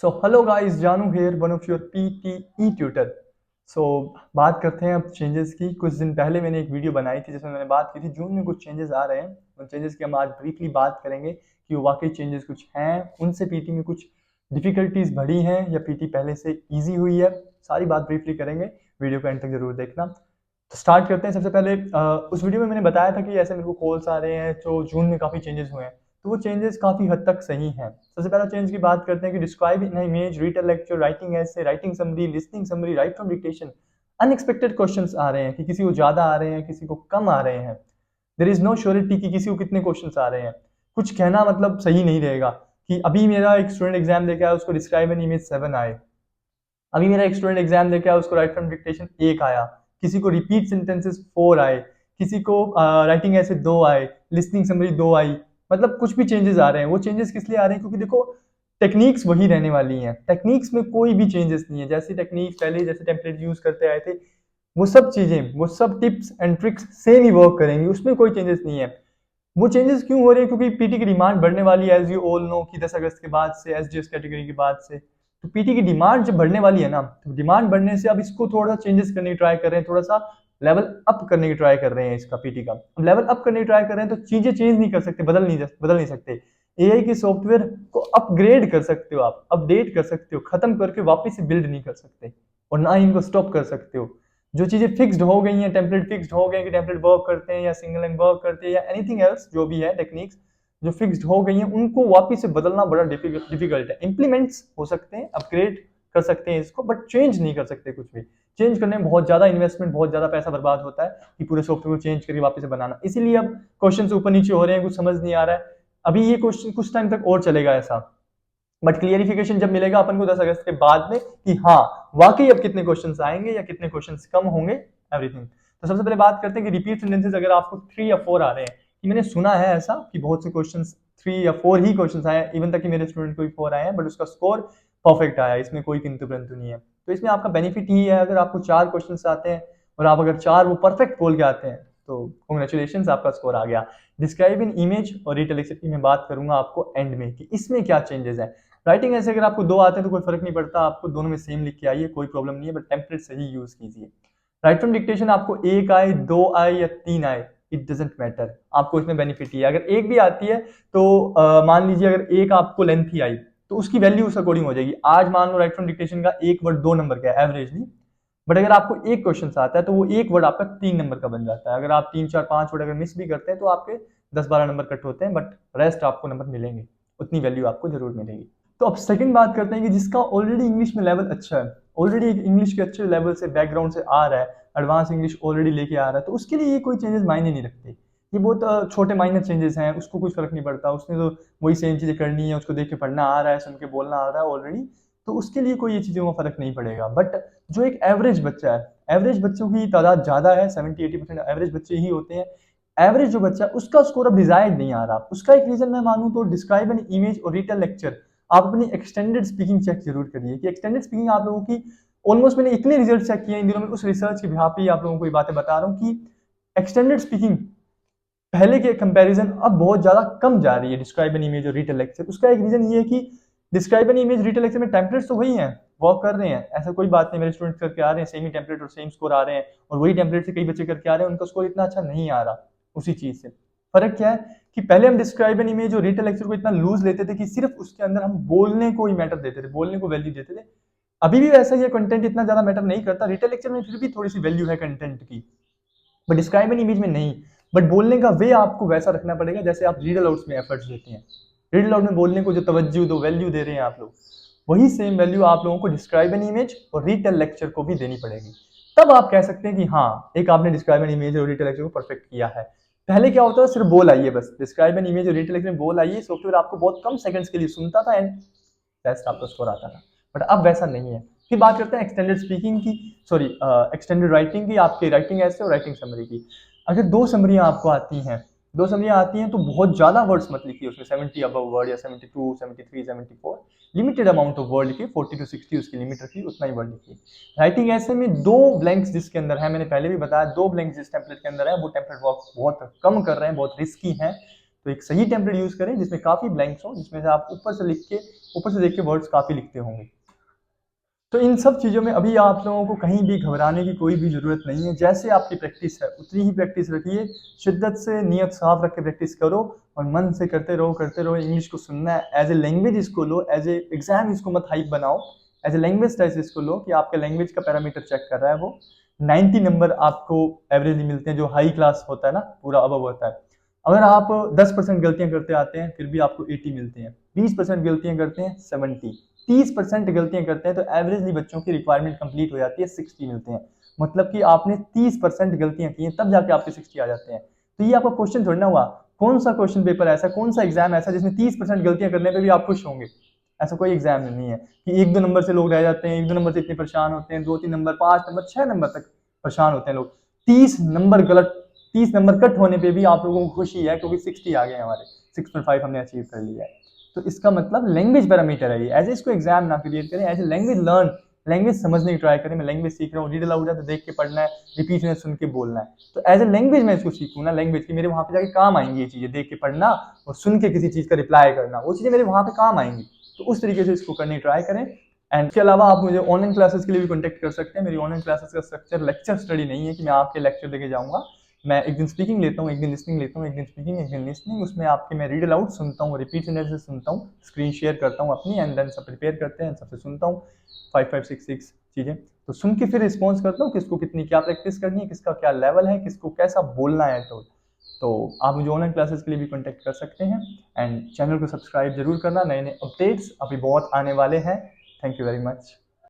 So hello guys, Janu here, one of your PTE tutor. So बात करते हैं अब चेंजेस की। कुछ दिन पहले मैंने एक वीडियो बनाई थी जिसमें मैंने बात की थी जून में कुछ चेंजेस आ रहे हैं। उन चेंजेस की हम आज ब्रीफली बात करेंगे कि वो वाकई चेंजेस कुछ हैं, उनसे पीटी में कुछ डिफिकल्टीज बढ़ी हैं या पीटी पहले से ईजी हुई है। सारी बात ब्रीफली करेंगे, वीडियो को एंड तक जरूर देखना। तो स्टार्ट करते हैं। सबसे पहले उस वीडियो में मैंने बताया था कि ऐसे मेरे को कॉल्स आ रहे हैं जो जून में काफ़ी चेंजेस हुए हैं, तो वो चेंजेस काफ़ी हद तक सही हैं। सबसे पहला चेंज की बात करते हैं कि describe in image, read a lecture, writing ऐसे, writing summary, listening summary, write from dictation. Unexpected questions आ रहे हैं कि किसी को ज़्यादा आ रहे हैं, किसी को कम आ रहे हैं। देर इज़ नो श्योरिटी कि किसी को कितने क्वेश्चंस आ रहे हैं। कुछ कहना मतलब सही नहीं रहेगा कि अभी मेरा एक स्टूडेंट एग्जाम देके आया, उसको डिस्क्राइब एन इमेज 7 आए। अभी मेरा एक स्टूडेंट एग्जाम देके आया, उसको राइट फ्रॉम डिक्टेशन 1 आया। किसी को रिपीट सेंटेंसेस 4 आए, किसी को राइटिंग ऐसे 2 आए, लिसनिंग समरी 2 आई। मतलब कुछ भी चेंजेस आ रहे हैं। वो चेंजेस किस लिए आ रहे हैं? क्योंकि देखो, टेक्निक्स वही रहने वाली हैं। टेक्निक्स में कोई भी चेंजेस नहीं है। जैसे टेक्निक्स पहले जैसे टेम्पलेट यूज करते आए थे, वो सब चीजें, वो सब tips and tricks same he work करेंगी, उसमें कोई चेंजेस नहीं है। वो चेंजेस क्यों हो रहे हैं? क्योंकि पीटी की डिमांड बढ़ने वाली है, एज यू ऑल नो कि 10 अगस्त के बाद से, एसडीएस कैटेगरी के बाद से। तो पीटी की डिमांड जब बढ़ने वाली है ना, तो डिमांड बढ़ने से अब इसको थोड़ा चेंजेस करने की ट्राई कर रहे हैं, थोड़ा सा लेवल अप करने की ट्राई कर रहे हैं इसका पीटी का। अब लेवल अप करने की ट्राई कर रहे हैं तो चीजें चेंज नहीं कर सकते, बदल नहीं सकते। एआई के सॉफ्टवेयर को अपग्रेड कर सकते हो, आप अपडेट कर सकते हो, खत्म करके वापस से बिल्ड नहीं कर सकते, और ना ही इनको स्टॉप कर सकते हो। जो चीजें फिक्स्ड हो गई हैं, टेम्पलेट फिक्स्ड हो गए कि टेम्पलेट वर्क करते हैं या सिंगल लाइन वर्क करते हैं या एनीथिंग एल्स, जो भी है टेक्निक्स जो फिक्स्ड हो गई हैं, उनको वापस से बदलना बड़ा डिफिकल्ट है। इंप्लीमेंट्स हो सकते हैं, अपग्रेड कर सकते हैं इसको, बट चेंज नहीं कर सकते कुछ भी। चेंज करने में बहुत ज्यादा इन्वेस्टमेंट, बहुत ज्यादा पैसा बर्बाद होता है कि पूरे सॉफ्टवेयर को चेंज करके वापस से बनाना। इसीलिए अब क्वेश्चन ऊपर नीचे हो रहे हैं, कुछ समझ नहीं आ रहा है। अभी ये क्वेश्चन कुछ टाइम तक और चलेगा ऐसा, बट क्लियरिफिकेशन जब मिलेगा अपन को 10 अगस्त के बाद में कि हाँ वाकई अब कितने क्वेश्चंस आएंगे या कितने क्वेश्चंस कम होंगे, एवरीथिंग। तो सबसे पहले बात करते हैं कि रिपीट सेंटेंसेस अगर आपको 3 या 4 आ रहे हैं, कि मैंने सुना है ऐसा कि बहुत से क्वेश्चंस 3 या 4 ही क्वेश्चंस आए, इवन तक कि मेरे स्टूडेंट को भी 4 आए हैं, बट उसका स्कोर परफेक्ट आया, इसमें कोई किंतु परंतु नहीं है। तो इसमें आपका बेनिफिट ही है, अगर आपको 4 क्वेश्चंस आते हैं और आप अगर 4 वो परफेक्ट बोल के आते हैं तो कॉन्ग्रेचुलेशन, आपका स्कोर आ गया। डिस्क्राइब इन इमेज और रीटेल की मैं बात करूंगा आपको एंड में कि इसमें क्या चेंजेस है। राइटिंग ऐसे अगर आपको 2 आते हैं तो कोई फर्क नहीं पड़ता, आपको दोनों में सेम लिख के आइए, कोई प्रॉब्लम नहीं है, बट टेम्पलेट सही यूज कीजिए। राइट फ्रॉम डिक्टेशन आपको 1 आए, 2 आए या 3 आए, इट डजेंट मैटर, आपको इसमें बेनिफिट ही है। अगर एक भी आती है तो मान लीजिए अगर एक आपको लेंथ ही आई तो उसकी वैल्यू उस अकॉर्डिंग हो जाएगी। आज मान लो राइट फ्रॉम डिक्टेशन का एक वर्ड 2 नंबर का है एवरेजली, बट अगर आपको एक क्वेश्चन आता है तो वो एक वर्ड आपका 3 नंबर का बन जाता है। अगर आप 3 4 5 वर्ड अगर मिस भी करते हैं तो आपके 10 12 नंबर कट होते हैं, बट रेस्ट आपको नंबर मिलेंगे, उतनी वैल्यू आपको जरूर मिलेगी। तो अब सेकंड बात करते हैं कि जिसका ऑलरेडी इंग्लिश में लेवल अच्छा है, ऑलरेडी एक इंग्लिश के अच्छे लेवल से बैकग्राउंड से आ रहा है, एडवांस इंग्लिश ऑलरेडी लेके आ रहा है, तो उसके लिए ये कोई चेंजेस मायने नहीं रखते। ये बहुत छोटे माइनर चेंजेस हैं, उसको कुछ फर्क नहीं पड़ता, उसने तो वही सेम चीजें करनी है, उसको देख के पढ़ना आ रहा है, सुन के बोलना आ रहा है ऑलरेडी, तो उसके लिए कोई ये चीजों का फर्क नहीं पड़ेगा। बट जो एक एवरेज बच्चा है, एवरेज बच्चों की तादाद ज्यादा है, 70-80% एवरेज बच्चे ही होते हैं। एवरेज जो बच्चा है उसका स्कोर अब डिजायर्ड नहीं आ रहा। उसका एक रीजन मैं मानूं तो डिस्क्राइब एन इमेज और रीड अ लेक्चर। आप अपनी एक्सटेंडेड स्पीकिंग चेक जरूर करिए कि एक्सटेंडेड स्पीकिंग आप लोगों की ऑलमोस्ट, मैंने इतने रिजल्ट चेक किए इन दिनों में, उस रिसर्च के बिहाफ पे आप लोगों को ये बातें बता रहा हूँ कि एक्सटेंडेड स्पीकिंग पहले के कंपैरिजन अब बहुत ज्यादा कम जा रही है। डिस्क्राइब एन इमेज और रीड अ लेक्चर, उसका एक रीजन ये है कि describe an image, read a lecture में टेम्पलेट्स तो वही हैं, वर्क कर रहे हैं, ऐसा कोई बात नहीं। मेरे स्टूडेंट करके आ रहे हैं सेम ही टेम्पलेट और सेम स्कोर आ रहे हैं, और वही टेम्पलेट से कई बच्चे करके आ रहे हैं, उनका स्कोर इतना अच्छा नहीं आ रहा। उसी चीज से फर्क क्या है कि पहले हम डिस्क्राइब एन इमेज और रीड अ लेक्चर को इतना लूज लेते थे कि सिर्फ उसके अंदर हम बोलने को ही मैटर देते थे, बोलने को वैल्यू देते थे। अभी भी वैसा ही कंटेंट इतना ज्यादा मैटर नहीं करता, रीड अ लेक्चर में फिर भी थोड़ी सी वैल्यू है कंटेंट की, बट डिस्क्राइब एन इमेज में नहीं। बट बोलने का वे आपको वैसा रखना पड़ेगा जैसे आप रीड अलाउड्स में एफर्ट्स देते हैं। रीड अलाउड में बोलने को जो तवज्जो, दो वैल्यू दे रहे हैं आप लोग, वही सेम वैल्यू आप लोगों को डिस्क्राइब एन इमेज और रीड अ लेक्चर को भी देनी पड़ेगी। तब आप कह सकते हैं कि हाँ, एक आपने डिस्क्राइब एन इमेज और रीड अ लेक्चर को परफेक्ट किया है। पहले क्या होता था, सिर्फ बोल आइए, बस डिस्क्राइब एन इमेज और रीड अ लेक्चर में बोल आइए, सॉफ्टवेयर आपको बहुत कम सेकंड्स के लिए सुनता था एंड बेस्ट आपका स्कोर आता था। बट अब वैसा नहीं है। फिर बात करते हैं एक्सटेंडेड स्पीकिंग की, सॉरी एक्सटेंडेड राइटिंग की, आपके राइटिंग ऐसे और राइटिंग समरी की। अगर 2 समरियां आपको आती हैं, 2 समरियां आती हैं तो बहुत ज्यादा वर्ड्स मत लिखिए उसमें, 70 अबव वर्ड या 72 73 74, लिमिटेड अमाउंट ऑफ वर्ड लिखिए, 40 to 60 उसकी लिमिट रखिए, उतना ही वर्ड लिखिए। राइटिंग ऐसे में 2 ब्लैंक्स जिसके अंदर है, मैंने पहले भी बताया, 2 ब्लैंक्स जिस टेम्पलेट के अंदर है वो टेम्पलेट वर्क बहुत कम कर रहे हैं, बहुत रिस्की है। तो एक सही टेम्पलेट यूज़ करें जिसमें काफ़ी ब्लैंक्स हों, जिसमें से आप ऊपर से देख के वर्ड्स काफ़ी लिखते होंगे। तो इन सब चीज़ों में अभी आप लोगों को कहीं भी घबराने की कोई भी ज़रूरत नहीं है। जैसे आपकी प्रैक्टिस है उतनी ही प्रैक्टिस रखिए, शिद्दत से नियत साफ रख के प्रैक्टिस करो और मन से करते रहो। इंग्लिश को सुनना है, एज ए लैंग्वेज इसको लो, एज ए एग्जाम इसको मत हाइप बनाओ, एज ए लैंग्वेज टेस्ट इसको लो कि आपके लैंग्वेज का पैरामीटर चेक कर रहा है वो। 90 नंबर आपको एवरेजली मिलते हैं, जो हाई क्लास होता है ना, पूरा अबव होता है। अगर आप 10% गलतियां करते आते हैं फिर भी आपको 80 मिलते हैं, 20% गलतियां करते हैं 70, 30% गलतियां करते हैं तो एवरेजली बच्चों की रिक्वायरमेंट कंप्लीट हो जाती है, 60 मिलते हैं। मतलब कि आपने 30% गलतियां की हैं तब जाके आपके 60 आ जाते हैं। तो ये आपका क्वेश्चन थोड़ा ना हुआ, कौन सा क्वेश्चन पेपर ऐसा, कौन सा एग्जाम ऐसा जिसमें 30% गलतियां करने पे भी आप खुश होंगे? ऐसा कोई एग्जाम नहीं है कि 1-2 नंबर से लोग रह जाते हैं, 1-2 नंबर से इतने परेशान होते हैं, 2-3 नंबर, 5 नंबर, 6 नंबर तक परेशान होते हैं लोग। 30 नंबर कट होने पे भी आप लोगों को खुशी है क्योंकि 60 आ गए हमारे, 6.5 हमने अचीव कर लिया है। तो इसका मतलब लैंग्वेज पैरामीटर है ये। एज इसको एग्जाम ना क्रिएट करें, as a language learn, language समझने की ट्राई करें। मैं लैंग्वेज सीख रहा हूँ, रीड अलाउड है तो देख के पढ़ना है, रिपीट में सुन के बोलना है। तो एज ए लैंग्वेज मैं इसको सीखूँ ना, लैंग्वेज की मेरे वहाँ पे जाके काम आएंगी ये चीज़ें, देख के पढ़ना और सुन के किसी चीज़ का रिप्लाई करना, वो चीज़ें मेरे वहाँ पे काम आएंगी। तो उस तरीके से इसको करने की ट्राई करें। एंड इसके अलावा आप मुझे ऑनलाइन क्लासेस के लिए भी कॉन्टैक्ट कर सकते हैं। मेरी ऑनलाइन क्लासेस का स्ट्रक्चर लेक्चर स्टडी नहीं है कि मैं आपके लेक्चर देके जाऊँगा। मैं एक दिन स्पीकिंग लेता हूँ, एक दिन लिसनिंग लेता हूँ, एक दिन स्पीकिंग, एक दिन लिसनिंग। उसमें आपके मैं रीड अलाउड सुनता हूँ, रिपीट से सुनता हूँ, स्क्रीन शेयर करता हूँ अपनी, एंड देन सब प्रिपेयर करते हैं, सबसे सुनता हूँ 5-5-6 चीज़ें। तो सुन के फिर रिस्पॉन्स करता हूँ किसको कितनी क्या प्रैक्टिस करनी है, किसका क्या लेवल है, किसको कैसा बोलना है। तो आप मुझे ऑनलाइन क्लासेस के लिए भी कॉन्टैक्ट कर सकते हैं। एंड चैनल को सब्सक्राइब जरूर करना, नए नए अपडेट्स अभी बहुत आने वाले हैं। Thank you very much.